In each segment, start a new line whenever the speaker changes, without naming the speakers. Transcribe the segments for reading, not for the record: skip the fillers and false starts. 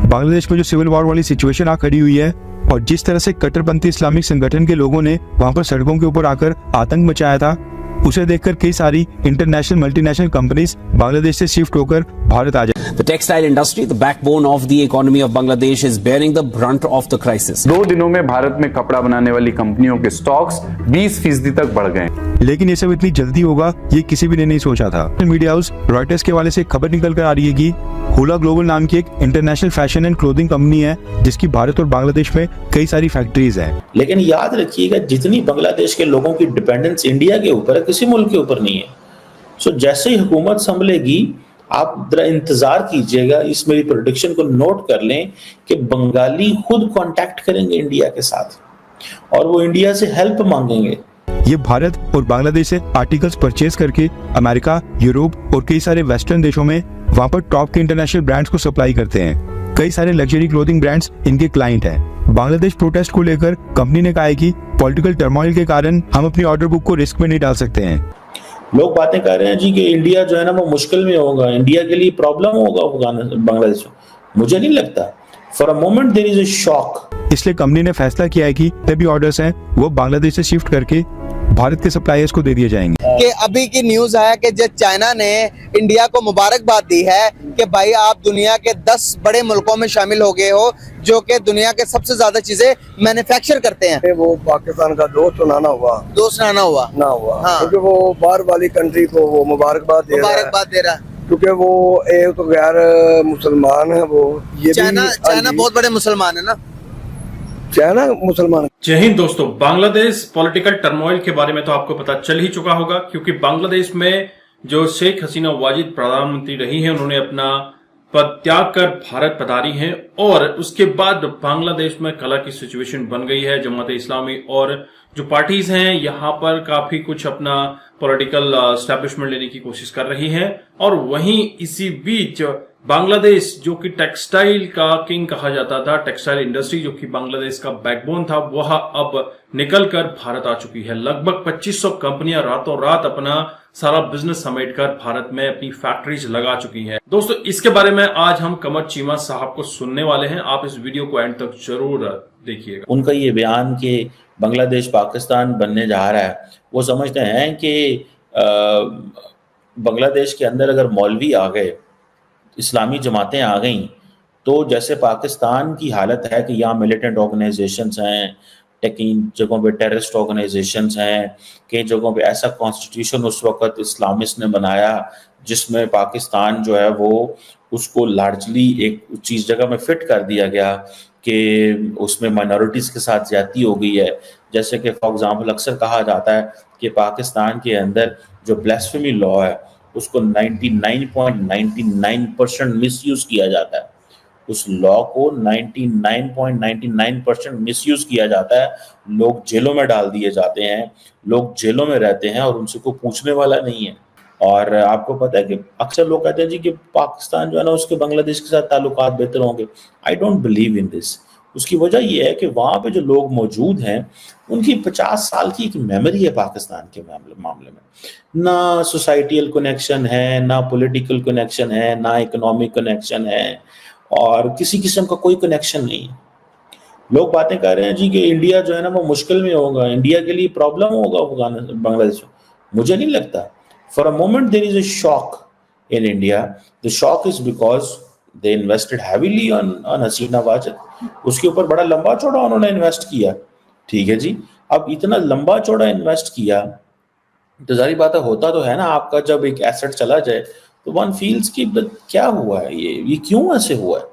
बांग्लादेश में जो civil war वाली सिचुएशन आ खड़ी हुई है और जिस तरह से कट्टरपंथी इस्लामिक संगठन के लोगों ने वहां पर सड़कों के ऊपर आकर आतंक मचाया था, उसे देखकर कई सारी इंटरनेशनल मल्टीनेशनल कंपनीज बांग्लादेश से शिफ्ट होकर भारत आ जाए।
The textile industry, the backbone of the economy of Bangladesh, is bearing the brunt of the crisis.
2 दिनों में भारत में कपड़ा बनाने वाली कंपनियों के स्टॉक्स 20% तक बढ़ गए।
लेकिन ये सब इतनी जल्दी होगा ये किसी भी ने नहीं सोचा था। मीडिया हाउस रॉयटर्स के हवाले से खबर निकल कर आ रही है कि हुला ग्लोबल नाम की एक international fashion and clothing company है जिसकी भारत और बांग्लादेश में कई सारी फैक्ट्रीज हैं।
लेकिन याद रखिएगा, जितनी बांग्लादेश के लोगों की डिपेंडेंस इंडिया के ऊपर है, किसी मुल्क के ऊपर नहीं है। सो जैसे ही हुकूमत संभलेगी, आप जरा इंतजार कीजिएगा, इस मेरी प्रेडिक्शन को नोट कर लें कि बंगाली खुद कांटेक्ट करेंगे इंडिया के साथ और वो इंडिया से हेल्प मांगेंगे।
ये भारत और बांग्लादेश से आर्टिकल्स परचेज करके अमेरिका, यूरोप और कई सारे वेस्टर्न देशों में वहां पर टॉप के इंटरनेशनल ब्रांड्स को सप्लाई करते हैं। कई सारे लग्जरी क्लोथिंग ब्रांड्स इनके क्लाइंट हैं। बांग्लादेश प्रोटेस्ट को लेकर कंपनी ने कहा है कि पॉलिटिकल टर्मोइल के कारण हम अपनी ऑर्डर बुक को रिस्क में नहीं डाल सकते हैं।
लोग बातें कर रहे हैं जी कि इंडिया जो है ना वो मुश्किल में होगा, इंडिया के लिए प्रॉब्लम होगा बांग्लादेश में। मुझे नहीं लगता। For a moment there is a shock.
इसलिए कंपनी ने फैसला किया है कि जो भी ऑर्डर्स हैं वो बांग्लादेश से शिफ्ट करके भारत के सप्लायर्स को दे दिए जाएंगे।
कि अभी की न्यूज है कि जो चाइना ने इंडिया को मुबारकबाद दी है कि भाई आप दुनिया के 10 बड़े मुल्कों में शामिल हो गए हो जो कि दुनिया के सबसे ज्यादा चीजें मैन्युफैक्चर करते हैं।
वो पाकिस्तान का दोस्त ना हुआ
ना हुआ हाँ।
क्योंकि वो बाहर वाली कंट्री को वो मुबारकबाद दे रहा है क्योंकि वो एक तो गैर मुसलमान है। वो ये
चाइना बहुत बड़े मुसलमान है ना,
चाइना मुसलमान।
जय हिंद दोस्तों, बांग्लादेश पॉलिटिकल टर्मोइल के बारे में तो आपको पता चल ही चुका होगा क्योंकि बांग्लादेश में जो शेख हसीना वाजिद प्रधानमंत्री रही हैं, उन्होंने अपना पद त्याग कर भारत पधारी हैं और उसके बाद बांग्लादेश में कला की सिचुएशन बन गई है। जमात इस्लामी और जो पार्टीज हैं यहाँ पर काफी कुछ अपना पॉलिटिकल एस्टैब्लिशमेंट लेने की कोशिश कर रही हैं और वहीं इसी बीच बांग्लादेश जो कि टेक्सटाइल का किंग कहा जाता था, टेक्सटाइल इंडस्ट्री जो कि बांग्लादेश का बैकबोन था, वह अब निकलकर भारत आ चुकी है। लगभग 2500 कंपनियां रातों रात अपना सारा बिजनेस समेटकर भारत में अपनी फैक्ट्रीज लगा चुकी हैं। दोस्तों, इसके बारे में आज हम कमर चीमा साहब को सुनने वाले हैं। आप इस वीडियो को एंड तक जरूर देखिएगा।
उनका ये बयान कि बांग्लादेश पाकिस्तान बनने जा रहा है, वो समझते हैं कि बांग्लादेश के अंदर अगर मौलवी आ गए, इस्लामी जमातें आ गईं, तो जैसे पाकिस्तान की हालत है कि यहाँ मिलिटेंट ऑर्गेनाइजेशंस हैं, कई जगहों पे टेररिस्ट ऑर्गेनाइजेशंस हैं, कई जगहों पे ऐसा कॉन्स्टिट्यूशन उस वक्त इस्लामिस्ट ने बनाया जिसमें पाकिस्तान जो है वो उसको लार्जली एक चीज़ जगह में फिट कर दिया गया कि उसमें माइनॉरिटीज़ के साथ ज्यादती हो गई है। जैसे कि फॉर एग्जांपल अक्सर कहा जाता है कि पाकिस्तान के अंदर जो ब्लास्फेमी लॉ है उसको 99.99% मिसयूज किया जाता है। उस लॉ को 99.99% मिसयूज किया जाता है। लोग जेलों में डाल दिए जाते हैं, लोग जेलों में रहते हैं और उनसे कोई पूछने वाला नहीं है। और आपको पता है कि अक्सर लोग कहते हैं जी कि पाकिस्तान जो है ना उसके बांग्लादेश के साथ ताल्लुकात बेहतर होंगे। I don't believe in this. उसकी वजह यह है कि वहाँ पे जो लोग मौजूद हैं उनकी 50 साल की एक मेमोरी है पाकिस्तान के मामले में। ना सोसाइटियल कनेक्शन है, ना पॉलिटिकल कनेक्शन है, ना इकोनॉमिक कनेक्शन है और किसी किस्म का कोई कनेक्शन नहीं है। लोग बातें कर रहे हैं जी कि इंडिया जो है ना वो मुश्किल में होगा, इंडिया के लिए प्रॉब्लम होगा बांग्लादेश में। मुझे नहीं लगता। For a moment there is a shock in India. The shock is because they invested heavily on Hasina Wajid. उसके ऊपर बड़ा लंबा चौड़ा उन्होंने इन्वेस्ट किया, ठीक है जी। अब इतना लंबा चौड़ा इन्वेस्ट किया तो जारी बात है, होता तो है ना, आपका जब एक एसेट चला जाए तो वन फील्स कि क्या हुआ है, ये क्यों ऐसे हुआ है।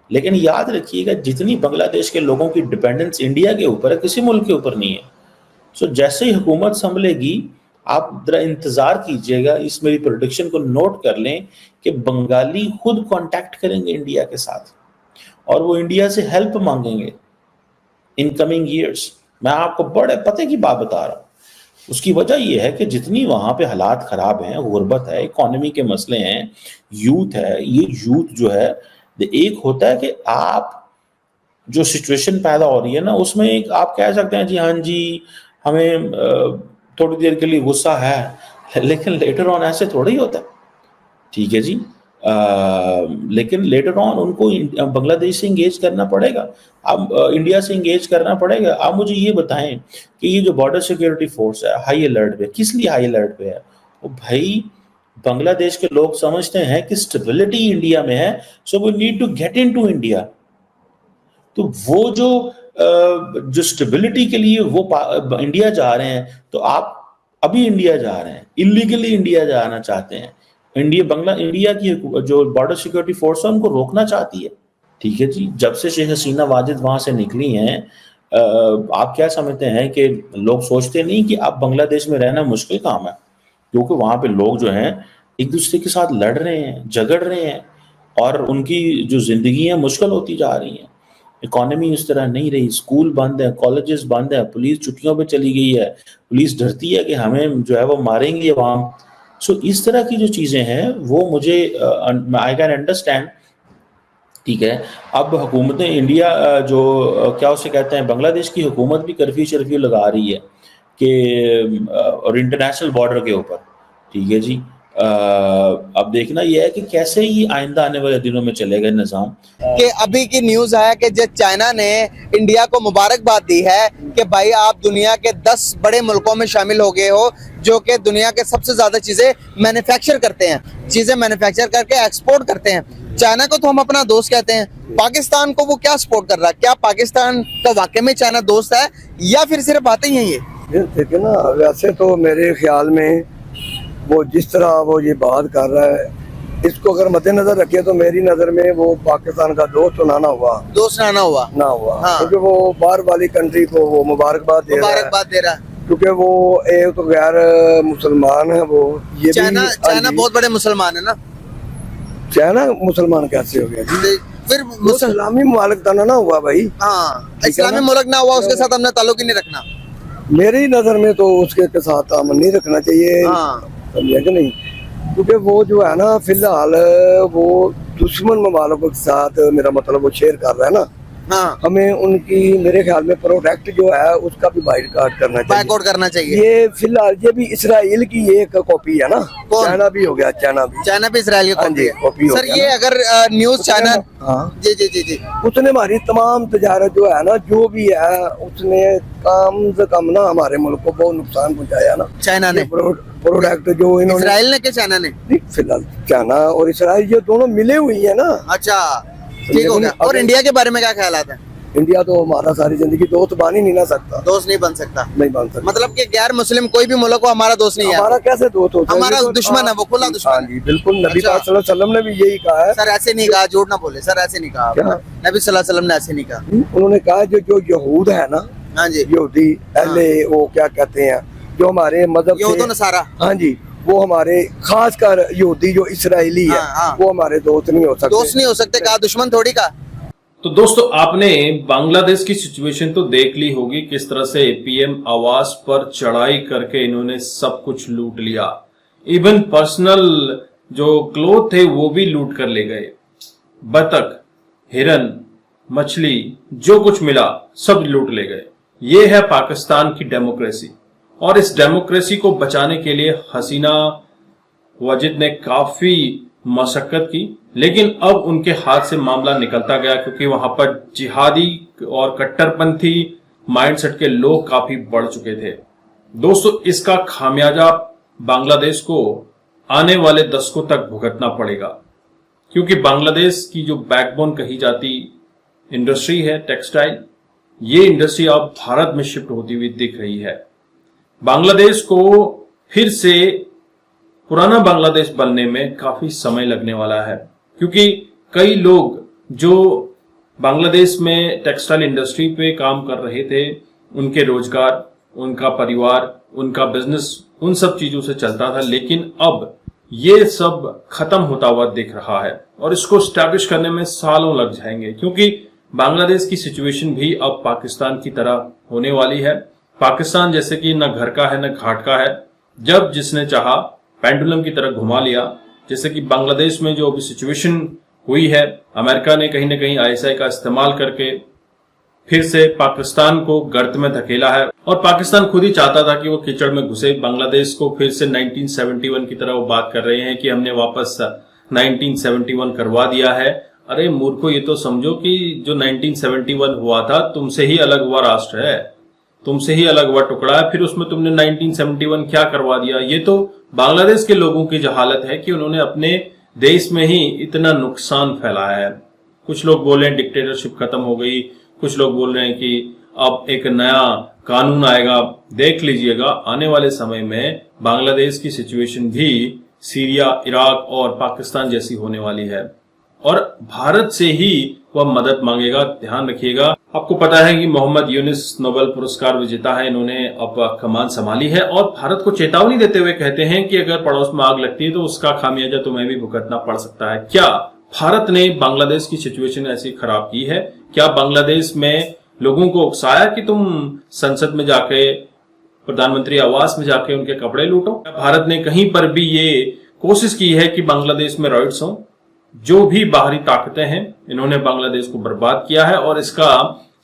लेकिन याद रखिएगा, जितनी बांग्लादेश के लोगों की डिपेंडेंस इंडिया के ऊपर है, किसी मुल्क के ऊपर नहीं है। सो जैसे ही हुकूमत संभलेगी, आप जरा इंतजार कीजिएगा, इस मेरी प्रेडिक्शन को नोट कर लें कि बंगाली खुद कांटेक्ट करेंगे इंडिया के साथ और वो इंडिया से हेल्प मांगेंगे इन कमिंग ईयर्स। मैं आपको बड़े पते की बात बता रहा हूँ। उसकी वजह यह है कि जितनी वहां पे हालात खराब हैं, गुर्बत है, इकोनॉमी के मसले हैं, यूथ है, ये यूथ जो है, एक होता है कि आप जो सिचुएशन पैदा हो रही है ना उसमें एक आप कह सकते हैं जी हाँ जी हमें थोड़ी देर के लिए गुस्सा है, लेकिन लेटर ऑन ऐसे थोड़ा ही होता है, ठीक है जी। लेकिन लेटर ऑन उनको बांग्लादेश से इंगेज करना पड़ेगा, अब इंडिया से इंगेज करना पड़ेगा। आप मुझे ये बताएं कि ये जो बॉर्डर सिक्योरिटी फोर्स है हाई अलर्ट पे, किस लिए हाई अलर्ट पे है? वो भाई बांग्लादेश के लोग समझते हैं कि स्टेबिलिटी इंडिया में है, so we need to get into India. तो वो जो स्टेबिलिटी के लिए वो इंडिया जा रहे हैं, तो आप अभी इंडिया जा रहे हैं, इलीगली इंडिया जाना चाहते हैं। इंडिया की जो बॉर्डर सिक्योरिटी फोर्स है उनको रोकना चाहती है। ठीक है जी, जब से शेख हसीना वाजिद वहां से निकली हैं, आप क्या समझते हैं कि लोग सोचते नहीं कि अब बांग्लादेश में रहना मुश्किल काम है, क्योंकि वहां पे लोग जो हैं एक दूसरे के साथ लड़ रहे हैं, झगड़ रहे हैं, और उनकी जो जिंदगी है मुश्किल होती जा रही है। इकोनॉमी उस तरह नहीं रही, स्कूल बंद है, कॉलेजेस बंद है, पुलिस छुट्टियों पे चली गई है, पुलिस डरती है कि हमें जो है वो मारेंगे वहां। सो इस तरह की जो चीजें हैं वो मुझे आई कैन अंडरस्टैंड। ठीक है, अब हुकूमतें इंडिया जो क्या उसे कहते हैं, बांग्लादेश की हुकूमत भी कर्फ्यू शर्फ्यू लगा रही है कि और इंटरनेशनल बॉर्डर के ऊपर। ठीक है जी, अब देखना यह है कि कैसे ये आइंदा आने वाले दिनों में चलेगा निज़ाम।
कि अभी की न्यूज है कि जो चाइना ने इंडिया को मुबारकबाद दी है कि भाई आप दुनिया के 10 बड़े मुल्कों में शामिल हो गए हो जो कि दुनिया के सबसे ज्यादा चीजें मैन्युफैक्चर करते हैं, चीजें मैन्युफैक्चर करके एक्सपोर्ट करते हैं। चाइना को तो हम अपना दोस्त कहते हैं, पाकिस्तान को वो क्या सपोर्ट कर रहा है? क्या पाकिस्तान का वाकई में चाइना दोस्त है या फिर सिर्फ बातें ही हैं ये?
देखिए ना, वैसे तो मेरे ख्याल में वो जिस तरह वो ये बात कर रहा है, इसको अगर मद्देनजर रखे तो मेरी नजर में वो पाकिस्तान का दोस्त तो ना हुआ,
दोस्त ना हुआ
हाँ। क्योंकि वो बाहर वाली कंट्री को वो मुबारकबाद दे रहा है, क्योंकि वो एक तो गैर मुसलमान है। वो ये
चाइना बहुत बड़े मुसलमान है ना।
चाइना मुसलमान कैसे हो गया?
फिर
इस्लामी मुल्क तो ना हुआ भाई।
हाँ, इस्लामी मुल्क ना हुआ, उसके साथ हमने ताल्लुक ही नहीं रखना।
मेरी नजर में तो उसके साथ अमन नहीं रखना चाहिए, समझे कि नहीं? क्योंकि वो जो है ना फिलहाल वो दुश्मन ममालिक के साथ, मेरा मतलब वो शेयर कर रहा है ना। हाँ। हमें उनकी मेरे ख्याल में प्रोडक्ट जो है उसका भी बाइकआउट करना चाहिए। ये फिलहाल ये भी इसराइल की एक कॉपी है ना, चाइना भी हो गया, चाइना भी इसराइल की कॉपी हो गया।
सर ये अगर न्यूज चाइना, जी
उसने हमारी तमाम तजारत जो है ना, जो भी है उसने कम से कम ना हमारे मुल्क को बहुत नुकसान पहुँचाया ना
चाइना ने।
प्रोडक्ट जो इन्होंने,
इसराइल ने क्या चाइना ने?
फिलहाल चाइना और इसराइल ये दोनों मिले हुई है ना।
अच्छा, ठीक हो गया। और इंडिया के बारे में क्या ख्यालात है?
इंडिया तो हमारा सारी जिंदगी दोस्त बन ही नहीं ना सकता,
दोस्त नहीं बन सकता,
नहीं बन सकता।
मतलब कि गैर मुस्लिम कोई भी मुल्क को हमारा दोस्त नहीं है।
हमारा कैसे दोस्त होता है?
हमारा दुश्मन है, वो खुला दुश्मन है।
बिल्कुल, नबी पाक सल्लल्लाहु अलैहि वसल्लम ने भी यही कहा है।
सर ऐसे नहीं कहा, झूठ ना बोले सर, ऐसे नहीं कहा। नबी सल्लल्लाहु अलैहि वसल्लम ने ऐसे नहीं कहा।
उन्होंने कहा जो यहूद है ना, हाँ जी, यहूदी पहले वो क्या कहते हैं, जो हमारे मजहब
यहूद नसारा,
हाँ जी, वो हमारे खास कर यहूदी जो इसराइली है, वो हमारे दोस्त नहीं हो सकते।
दोस्त नहीं हो सकते, कहा दुश्मन थोड़ी का।
तो दोस्तों, आपने बांग्लादेश की सिचुएशन तो देख ली होगी, किस तरह से पीएम आवास पर चढ़ाई करके इन्होंने सब कुछ लूट लिया। इवन पर्सनल जो क्लोथ थे वो भी लूट कर ले गए। बतख, हिरन, मछली, जो कुछ मिला सब लूट ले गए। ये है पाकिस्तान की डेमोक्रेसी। और इस डेमोक्रेसी को बचाने के लिए हसीना वाजिद ने काफी मशक्कत की, लेकिन अब उनके हाथ से मामला निकलता गया, क्योंकि वहां पर जिहादी और कट्टरपंथी माइंडसेट के लोग काफी बढ़ चुके थे। दोस्तों, इसका खामियाजा बांग्लादेश को आने वाले दशकों तक भुगतना पड़ेगा, क्योंकि बांग्लादेश की जो बैकबोन कही जाती इंडस्ट्री है टेक्सटाइल, ये इंडस्ट्री अब भारत में शिफ्ट होती हुई दिख रही है। बांग्लादेश को फिर से पुराना बांग्लादेश बनने में काफी समय लगने वाला है, क्योंकि कई लोग जो बांग्लादेश में टेक्सटाइल इंडस्ट्री पे काम कर रहे थे, उनके रोजगार, उनका परिवार, उनका बिजनेस, उन सब चीजों से चलता था। लेकिन अब ये सब खत्म होता हुआ दिख रहा है और इसको स्टैब्लिश करने में सालों लग जाएंगे, क्योंकि बांग्लादेश की सिचुएशन भी अब पाकिस्तान की तरह होने वाली है। पाकिस्तान जैसे कि न घर का है न घाट का है, जब जिसने चाहा पेंडुलम की तरह घुमा लिया। जैसे कि बांग्लादेश में जो अभी सिचुएशन हुई है, अमेरिका ने कहीं न कहीं आईएसआई का इस्तेमाल करके फिर से पाकिस्तान को गर्त में धकेला है, और पाकिस्तान खुद ही चाहता था कि वो कीचड़ में घुसे। बांग्लादेश को फिर से 1971 की तरह वो बात कर रहे हैं कि हमने वापस 1971 करवा दिया है। अरे मूर्खो, ये तो समझो कि जो 1971 हुआ था तुमसे ही अलग हुआ राष्ट्र है, तुमसे ही अलग हुआ टुकड़ा है, फिर उसमें तुमने 1971 क्या करवा दिया। ये तो बांग्लादेश के लोगों की जहालत है कि उन्होंने अपने देश में ही इतना नुकसान फैलाया है। कुछ लोग बोल रहे हैं डिक्टेटरशिप खत्म हो गई, कुछ लोग बोल रहे हैं कि अब एक नया कानून आएगा। देख लीजिएगा आने वाले समय में बांग्लादेश की सिचुएशन भी सीरिया, इराक और पाकिस्तान जैसी होने वाली है और भारत से ही वह मदद मांगेगा। ध्यान रखिएगा। आपको पता है कि मोहम्मद यूनिस नोबेल पुरस्कार विजेता है, इन्होंने अब कमान संभाली है और भारत को चेतावनी देते हुए कहते हैं कि अगर पड़ोस में आग लगती है तो उसका खामियाजा तुम्हें भी भुगतना पड़ सकता है। क्या भारत ने बांग्लादेश की सिचुएशन ऐसी खराब की है? क्या बांग्लादेश में लोगों को उकसाया कि तुम संसद में जाके, प्रधानमंत्री आवास में जाके उनके कपड़े लूटो? भारत ने कहीं पर भी ये कोशिश की है कि बांग्लादेश में रॉयट्स हो? जो भी बाहरी ताकतें हैं इन्होंने बांग्लादेश को बर्बाद किया है और इसका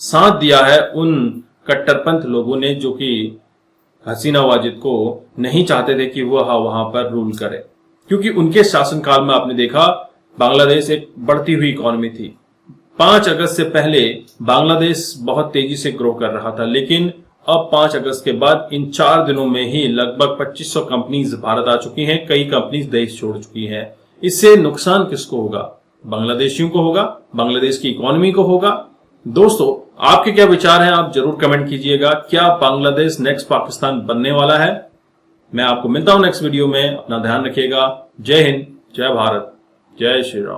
साथ दिया है उन कट्टरपंथ लोगों ने जो कि हसीना वाजिद को नहीं चाहते थे कि वह वहां पर रूल करे, क्योंकि उनके शासनकाल में आपने देखा बांग्लादेश एक बढ़ती हुई इकोनॉमी थी। 5 अगस्त से पहले बांग्लादेश बहुत तेजी से ग्रो कर रहा था, लेकिन अब 5 अगस्त के बाद इन 4 दिनों में ही लगभग 2500 कंपनीज भारत आ चुकी हैं, कई कंपनीज देश छोड़ चुकी हैं। इससे नुकसान किसको होगा? बांग्लादेशियों को होगा, बांग्लादेश की इकोनॉमी को होगा। दोस्तों, आपके क्या विचार हैं? आप जरूर कमेंट कीजिएगा। क्या बांग्लादेश नेक्स्ट पाकिस्तान बनने वाला है? मैं आपको मिलता हूं नेक्स्ट वीडियो में। अपना ध्यान रखिएगा। जय हिंद, जय भारत, जय श्री राम।